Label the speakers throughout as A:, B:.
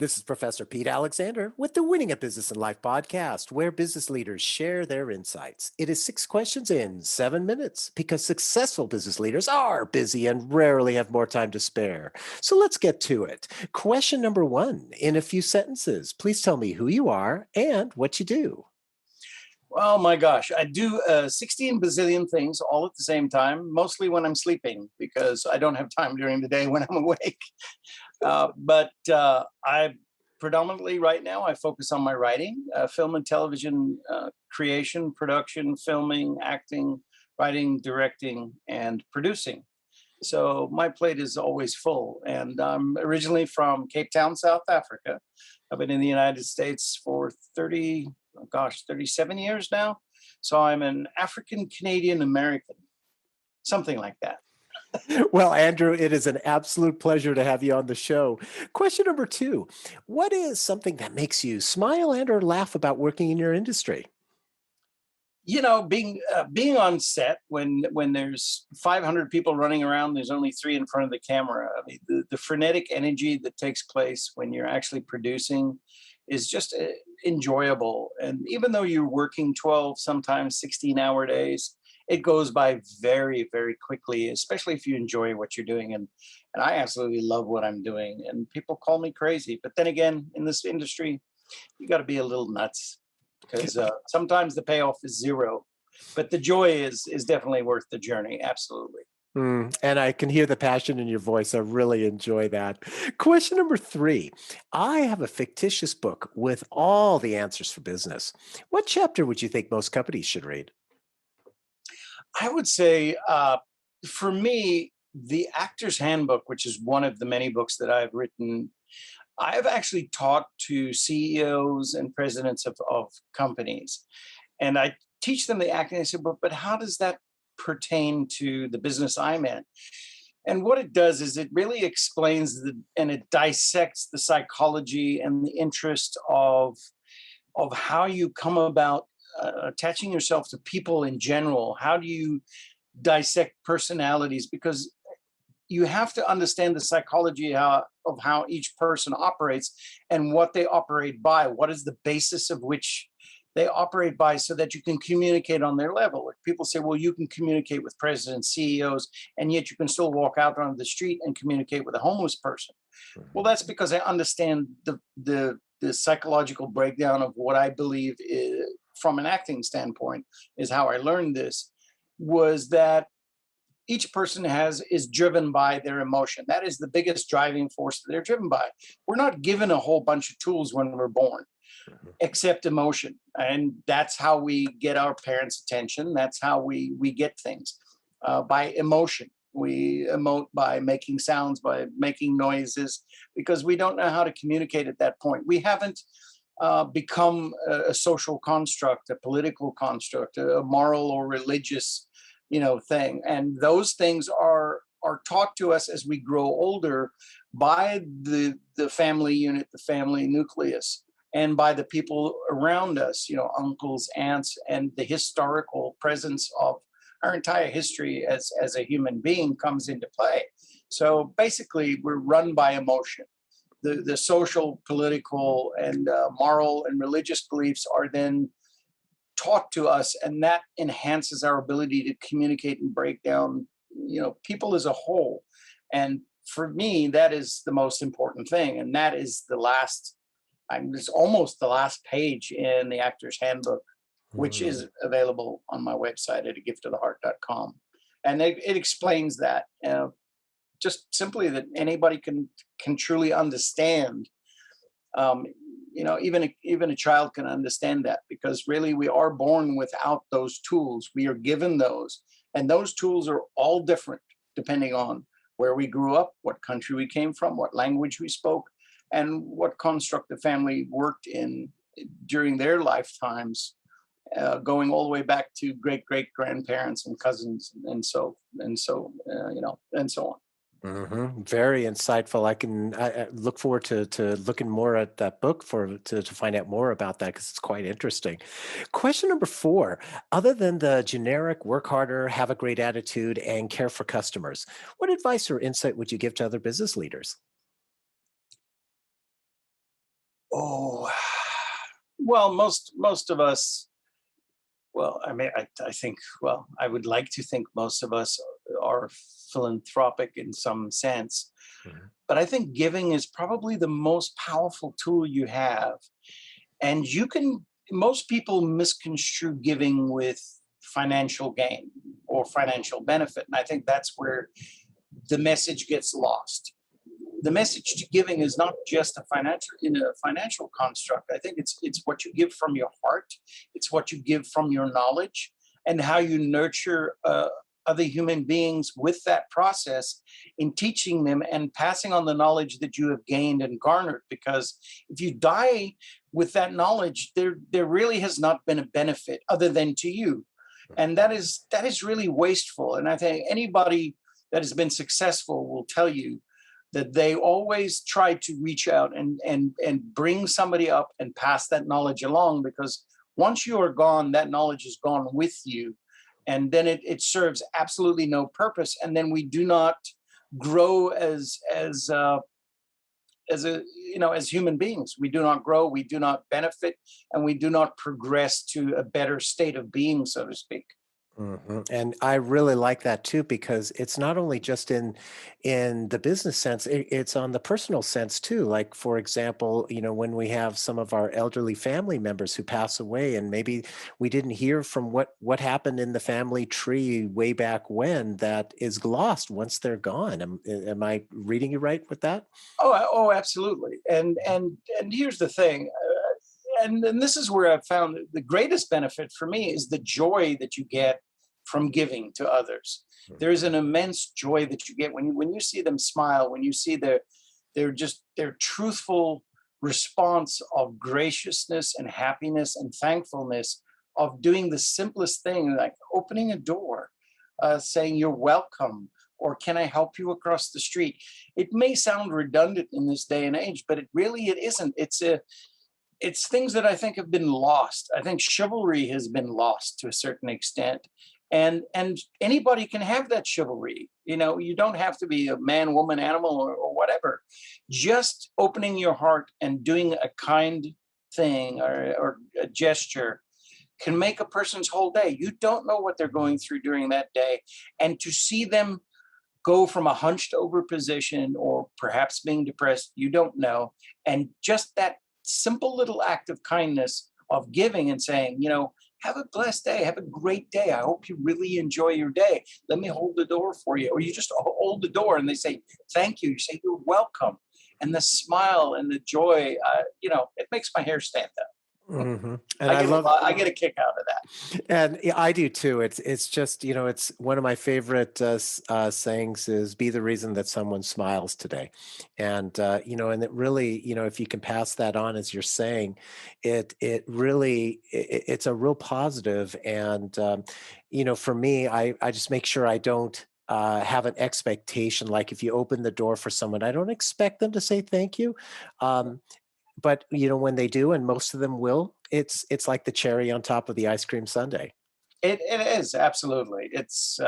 A: This is Professor Pete Alexander with the Winning at Business and Life podcast, where business leaders share their insights. It is 6 questions in 7 minutes because successful business leaders are busy and rarely have more time to spare. So let's get to it. Question number one, in a few sentences, please tell me who you are and what you do.
B: Oh my gosh, I do 16 bazillion things all at the same time, mostly when I'm sleeping because I don't have time during the day when I'm awake. But I predominantly right now I focus on my writing, film and television creation, production, filming, acting, writing, directing, and producing. So my plate is always full. And I'm originally from Cape Town, South Africa. I've been in the United States for 37 years now. So I'm an African Canadian American, something like that.
A: Well, Andrew, it is an absolute pleasure to have you on the show. Question number two, what is something that makes you smile and or laugh about working in your industry?
B: Being on set when there's 500 people running around, there's only three in front of the camera. I mean, the frenetic energy that takes place when you're actually producing is just enjoyable. And even though you're working 12, sometimes 16-hour days, it goes by very, very quickly, especially if you enjoy what you're doing. And I absolutely love what I'm doing. And people call me crazy. But then again, in this industry, you got to be a little nuts because sometimes the payoff is zero. But the joy is definitely worth the journey. Absolutely.
A: And I can hear the passion in your voice. I really enjoy that. Question number three. I have a fictitious book with all the answers for business. What chapter would you think most companies should read?
B: I would say, for me, the Actors Handbook, which is one of the many books that I've written, I've actually talked to CEOs and presidents of companies, and I teach them the acting. I said, but how does that pertain to the business I'm in? And what it does is it really explains and it dissects the psychology and the interest of how you come about attaching yourself to people in general. How do you dissect personalities? Because you have to understand the psychology of how each person operates and what they operate by. What is the basis of which they operate by so that you can communicate on their level? Like people say, well, you can communicate with presidents, CEOs, and yet you can still walk out on the street and communicate with a homeless person. Well, that's because I understand the psychological breakdown of what I believe is, from an acting standpoint, is how I learned this, was that each person is driven by their emotion. That is the biggest driving force that they're driven by. We're not given a whole bunch of tools when we're born, except emotion. And that's how we get our parents' attention. That's how we get things, by emotion. We emote by making sounds, by making noises, because we don't know how to communicate at that point. We haven't become a social construct, a political construct, a moral or religious, thing. And those things are taught to us as we grow older by the family unit, the family nucleus, and by the people around us, uncles, aunts, and the historical presence of our entire history as a human being comes into play. So basically, we're run by emotion. The social, political, and moral and religious beliefs are then taught to us, and that enhances our ability to communicate and break down, people as a whole. And for me, that is the most important thing, and that is it's almost the last page in the Actors Handbook, which is available on my website at agiftoftheheart.com. And it explains that. Just simply that anybody can truly understand. Even a child can understand that, because really we are born without those tools. We are given those, and those tools are all different depending on where we grew up, what country we came from, what language we spoke, and what construct the family worked in during their lifetimes, going all the way back to great grandparents and cousins, and so and so on.
A: Very insightful. I look forward to looking more at that book to find out more about that because it's quite interesting. Question number four, other than the generic work harder, have a great attitude, and care for customers, what advice or insight would you give to other business leaders?
B: Oh, well, most of us. Well, I mean, I think. Well, I would like to think most of us are philanthropic in some sense,
A: Mhm.
B: but I think giving is probably the most powerful tool you have. And you can. Most people misconstrue giving with financial gain or financial benefit, and I think that's where the message gets lost. The message to giving is not just a financial in a financial construct. I think it's what you give from your heart. It's what you give from your knowledge and how you nurture other human beings with that process in teaching them and passing on the knowledge that you have gained and garnered. Because if you die with that knowledge, there really has not been a benefit other than to you, and that is really wasteful. And I think anybody that has been successful will tell you that they always try to reach out and bring somebody up and pass that knowledge along, because once you are gone, that knowledge is gone with you, and then it serves absolutely no purpose, and then we do not grow as a as human beings. We do not grow, we do not benefit, and we do not progress to a better state of being, so to speak.
A: And I really like that too because it's not only just in the business sense, it's on the personal sense too. Like for example, when we have some of our elderly family members who pass away, and maybe we didn't hear from what happened in the family tree way back when, that is lost once they're gone. Am I reading you right with that?
B: Oh, absolutely. And here's the thing, and this is where I've found that the greatest benefit for me is the joy that you get from giving to others. There is
A: Mhm.
B: an immense joy that you get when you see them smile, when you see their truthful response of graciousness and happiness and thankfulness of doing the simplest thing, like opening a door, saying you're welcome, or can I help you across the street. It may sound redundant in this day and age, but it isn't. It's things that I think have been lost. I think chivalry has been lost to a certain extent. And anybody can have that chivalry. You don't have to be a man, woman, animal, or whatever. Just opening your heart and doing a kind thing, or a gesture, can make a person's whole day. You don't know what they're going through during that day. And to see them go from a hunched over position or perhaps being depressed, you don't know. And just that simple little act of kindness of giving and saying, have a blessed day, have a great day. I hope you really enjoy your day. Let me hold the door for you. Or you just hold the door and they say, thank you. You say, you're welcome. And the smile and the joy, it makes my hair stand up.
A: And I love.
B: I get a kick out of that.
A: And yeah, I do too. It's just it's one of my favorite sayings is "Be the reason that someone smiles today," and it really if you can pass that on as you're saying, it really it's a real positive. And for me, I just make sure I don't. Have an expectation like if you open the door for someone, I don't expect them to say thank you. Um, but when they do, and most of them will, it's like the cherry on top of the ice cream sundae.
B: It is absolutely. It's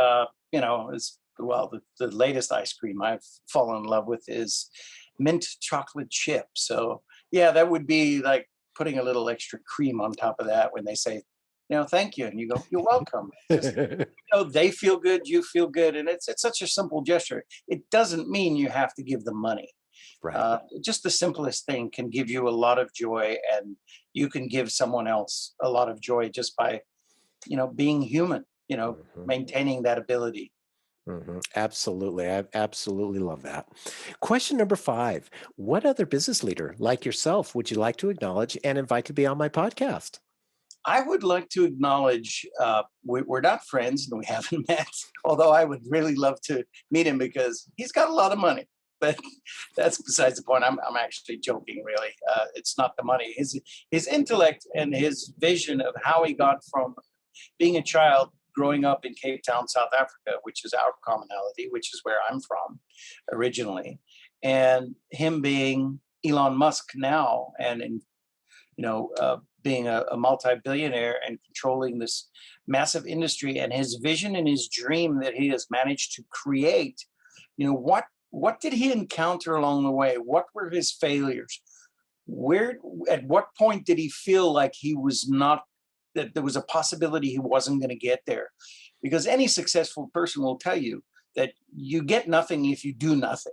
B: it's well, the latest ice cream I've fallen in love with is mint chocolate chip. So yeah, that would be like putting a little extra cream on top of that when they say, thank you, and you go, you're welcome. Just they feel good, you feel good, and it's such a simple gesture. It doesn't mean you have to give them money.
A: Right.
B: Just the simplest thing can give you a lot of joy, and you can give someone else a lot of joy just by being human,
A: Mhm,
B: maintaining that ability.
A: Absolutely. I absolutely love that. Question number 5. What other business leader like yourself would you like to acknowledge and invite to be on my podcast?
B: I would like to acknowledge we're not friends and we haven't met, although I would really love to meet him because he's got a lot of money. But that's besides the point. I'm actually joking, really. It's not the money. His intellect and his vision of how he got from being a child growing up in Cape Town, South Africa, which is our commonality, which is where I'm from originally, and him being Elon Musk now, and being a multi-billionaire and controlling this massive industry, and his vision and his dream that he has managed to create. What did he encounter along the way? What were his failures? Where, at what point did he feel like he was not, that there was a possibility he wasn't going to get there? Because any successful person will tell you that you get nothing if you do nothing.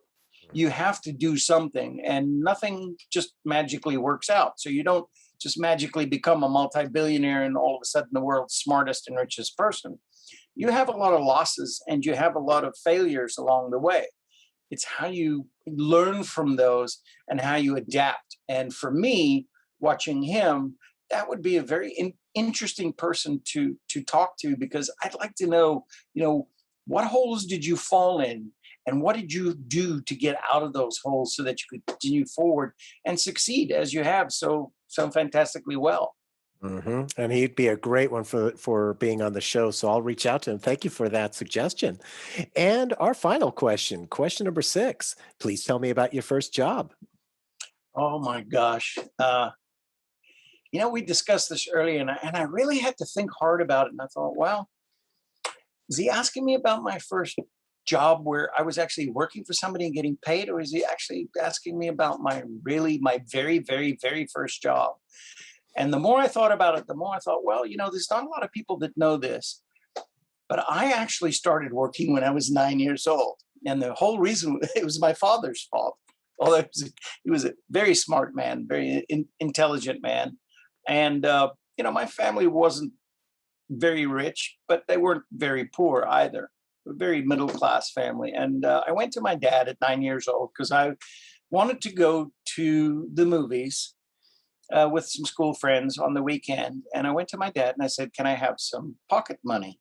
B: You have to do something, and nothing just magically works out. So you don't just magically become a multi-billionaire and all of a sudden the world's smartest and richest person. You have a lot of losses and you have a lot of failures along the way. It's how you learn from those and how you adapt. And for me, watching him, that would be a very interesting person to talk to, because I'd like to know, what holes did you fall in, and what did you do to get out of those holes so that you could continue forward and succeed as you have so fantastically well.
A: And he'd be a great one for being on the show. So I'll reach out to him. Thank you for that suggestion. And our final question, question number 6. Please tell me about your first job.
B: Oh my gosh. We discussed this earlier, and I really had to think hard about it. And I thought, well, is he asking me about my first job where I was actually working for somebody and getting paid, or is he actually asking me about my very, very, very first job? And the more I thought about it, the more I thought, well, there's not a lot of people that know this, but I actually started working when I was 9 years old. And the whole reason, it was my father's fault. Although he was a very smart man, very intelligent man. And, my family wasn't very rich, but they weren't very poor either. A very middle class family. And I went to my dad at 9 years old because I wanted to go to the movies with some school friends on the weekend. And I went to my dad and I said, "Can I have some pocket money?"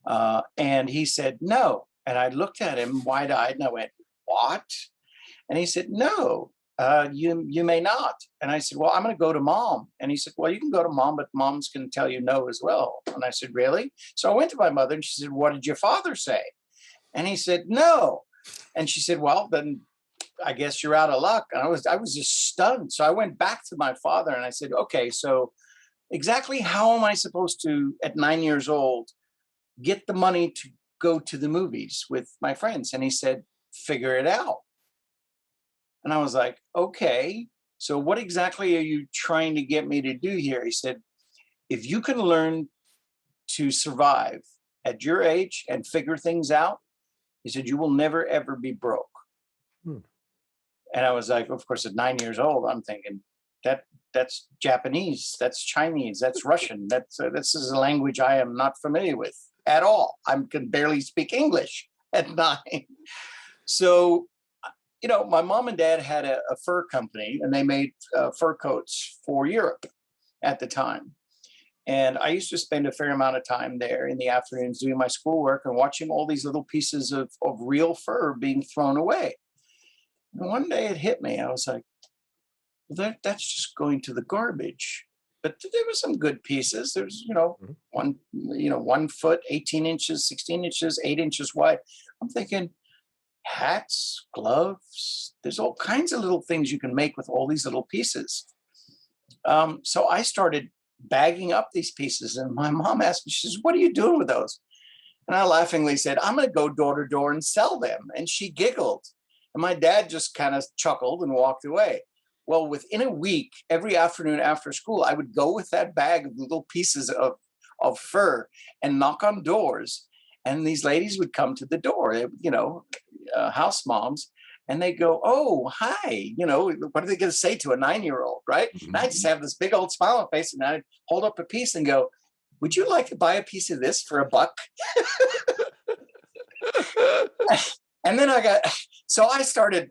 B: And he said, "No." And I looked at him wide eyed and I went, "What?" And he said, "No, you may not." And I said, "Well, I'm going to go to mom." And he said, "Well, you can go to mom, but mom's going to tell you no as well." And I said, "Really?" So I went to my mother and she said, "What did your father say?" And he said, "No." And she said, "Well, then I guess you're out of luck." And I was just stunned. So I went back to my father and I said, "Okay, so exactly how am I supposed to, at 9 years old, get the money to go to the movies with my friends?" And he said, "Figure it out." And I was like, "Okay, so what exactly are you trying to get me to do here?" He said, "If you can learn to survive at your age and figure things out," he said, "you will never, ever be broke."
A: Hmm.
B: And I was like, of course, at 9 years old, I'm thinking that's Japanese, that's Chinese, that's Russian. This is a language I am not familiar with at all. I can barely speak English at 9. So, my mom and dad had a fur company, and they made fur coats for Europe at the time. And I used to spend a fair amount of time there in the afternoons doing my schoolwork and watching all these little pieces of real fur being thrown away. And one day it hit me. I was like, well, that's just going to the garbage. But there were some good pieces. There's,
A: Mhm.
B: 1 foot, 18 inches, 16 inches, 8 inches wide. I'm thinking, hats, gloves. There's all kinds of little things you can make with all these little pieces. So I started bagging up these pieces, and my mom asked me, she says, "What are you doing with those?" And I laughingly said, "I'm going to go door to door and sell them." And she giggled. And my dad just kind of chuckled and walked away. Well, within a week, every afternoon after school, I would go with that bag of little pieces of fur and knock on doors. And these ladies would come to the door, house moms, and they go, "Oh, hi." What are they going to say to a 9-year-old, right? And I just have this big old smile on my face, and I'd hold up a piece and go, "Would you like to buy a piece of this for $1?" And then so I started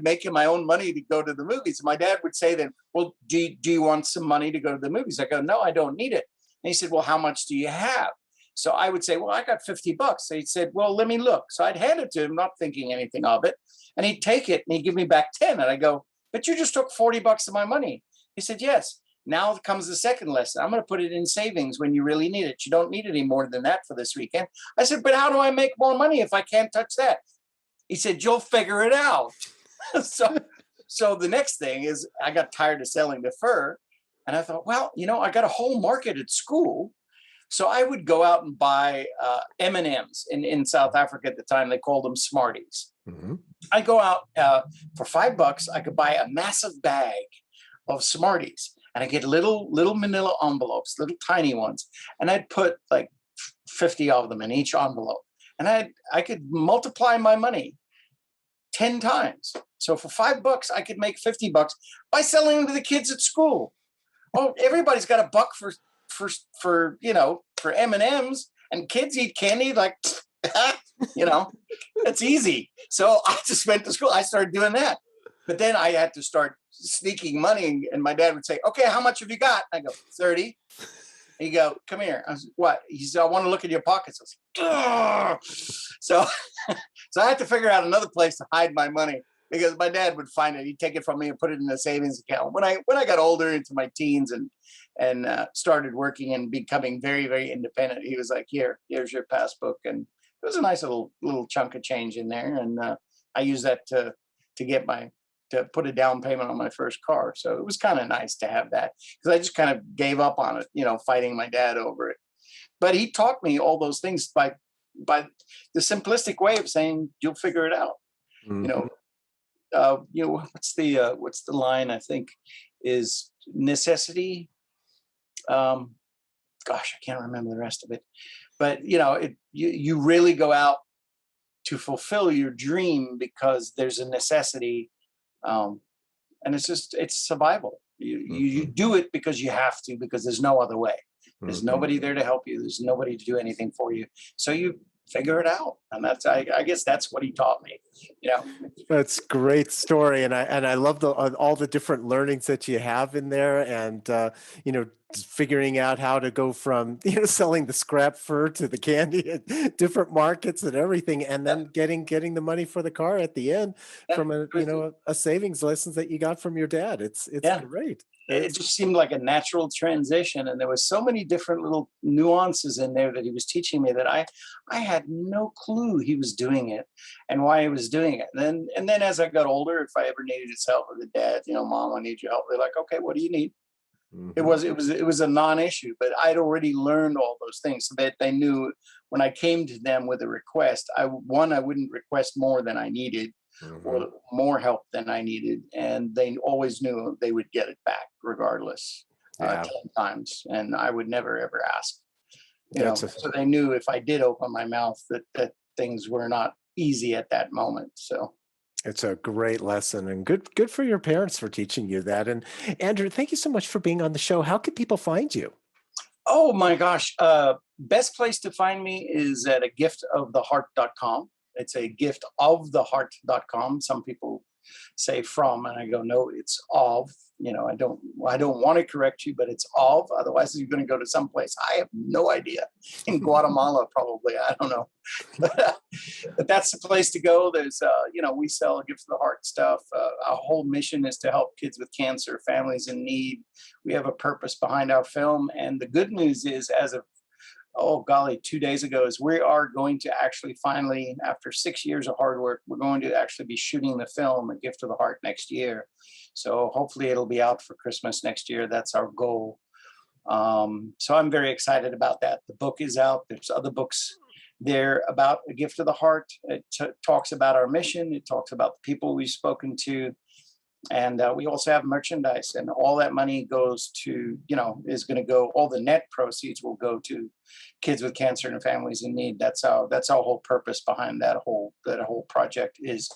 B: making my own money to go to the movies. My dad would say then, "Well, do you want some money to go to the movies?" I go, "No, I don't need it." And he said, "Well, how much do you have?" So I would say, "Well, I got $50. So he said, "Well, let me look." So I'd hand it to him, not thinking anything of it. And he'd take it and he'd give me back 10. And I go, "But you just took $40 of my money." He said, "Yes. Now comes the second lesson. I'm going to put it in savings when you really need it. You don't need any more than that for this weekend." I said, "But how do I make more money if I can't touch that?" He said, "You'll figure it out." so, so the next thing is I got tired of selling the fur. And I thought, well, I got a whole market at school. So I would go out and buy M&Ms. In South Africa at the time, they called them Smarties.
A: Hmm.
B: I go out for $5. I could buy a massive bag of Smarties, and I get little Manila envelopes, little tiny ones, and I'd put like 50 of them in each envelope, and I could multiply my money 10 times. So for $5, I could make $50 by selling them to the kids at school. Oh, everybody's got a buck for for M&Ms, and kids eat candy like you know, it's easy. So I just went to school. I started doing that. But then I had to start sneaking money, and my dad would say, "Okay, how much have you got?" I go, 30. He go, "Come here." I was, "What?" He said, "I want to look at your pockets." I was like, "Ugh." So so I had to figure out another place to hide my money, because my dad would find it. He'd take it from me and put it in a savings account. When I got older, into my teens, and started working and becoming very, very independent, he was like, here's your passbook. And it was a nice little chunk of change in there. And I used that to get to put a down payment on my first car. So it was kind of nice to have that, because I just kind of gave up on it, fighting my dad over it. But he taught me all those things by the simplistic way of saying, "You'll figure it out." You
A: Hmm.
B: know, what's the line? I think is necessity. Um, Gosh, I can't remember the rest of it. But you really go out to fulfill your dream because there's a necessity, um, and it's survival. You
A: Hmm.
B: do it because you have to, because there's no other way. There's
A: Hmm.
B: nobody there to help you. There's nobody to do anything for you. So you figure it out, and I guess that's what he taught me. You know,
A: That's great story, and I love all the different learnings that you have in there, and figuring out how to go from selling the scrap fur to the candy at different markets and everything, and
B: yeah,
A: then getting the money for the car at the end
B: yeah,
A: from a savings lessons that you got from your dad. It's
B: yeah.
A: great.
B: It
A: It's
B: just seemed like a natural transition, and there was so many different little nuances in there that he was teaching me that I had no clue he was doing it and why he was doing it. And then as I got older, if I ever needed his help with the dad, "Mom, I need your help," they're like, "Okay, what do you need?"
A: Mhm.
B: It was a non-issue, but I'd already learned all those things, so that they knew when I came to them with a request, I wouldn't request more than I needed,
A: Mhm.
B: or more help than I needed, and they always knew they would get it back regardless,
A: Yeah,
B: 10 times, and I would never ever ask.
A: that's a
B: So they knew if I did open my mouth, that things were not easy at that moment. So,
A: it's a great lesson, and good for your parents for teaching you that. And Andrew, thank you so much for being on the show. How can people find you?
B: oh my gosh, best place to find me is at a giftoftheheart.com. It's a giftoftheheart.com. Some people say from, and I go, no, it's of. I don't want to correct you, but it's of. Otherwise, you're going to go to some place I have no idea, in Guatemala, probably. I don't know, but that's the place to go. There's, we sell Gifts of the Heart stuff. Our whole mission is to help kids with cancer, families in need. We have a purpose behind our film, and the good news is, as of, oh golly, 2 days ago, is we are going to actually finally, after 6 years of hard work, we're going to actually be shooting the film, A Gift of the Heart, next year. So hopefully it'll be out for Christmas next year. That's our goal. So I'm very excited about that. The book is out. There's other books there about A Gift of the Heart. It talks about our mission. It talks about the people we've spoken to, and we also have merchandise, and all that money goes to, is going to go, all the net proceeds will go to kids with cancer and families in need. That's our whole purpose behind that whole project, is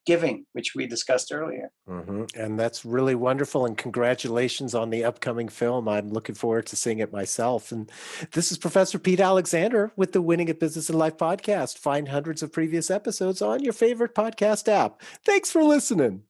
B: giving, which we discussed earlier.
A: And that's really wonderful. And congratulations on the upcoming film. I'm looking forward to seeing it myself. And this is Professor Pete Alexander with the Winning at Business and Life podcast. Find hundreds of previous episodes on your favorite podcast app. Thanks for listening.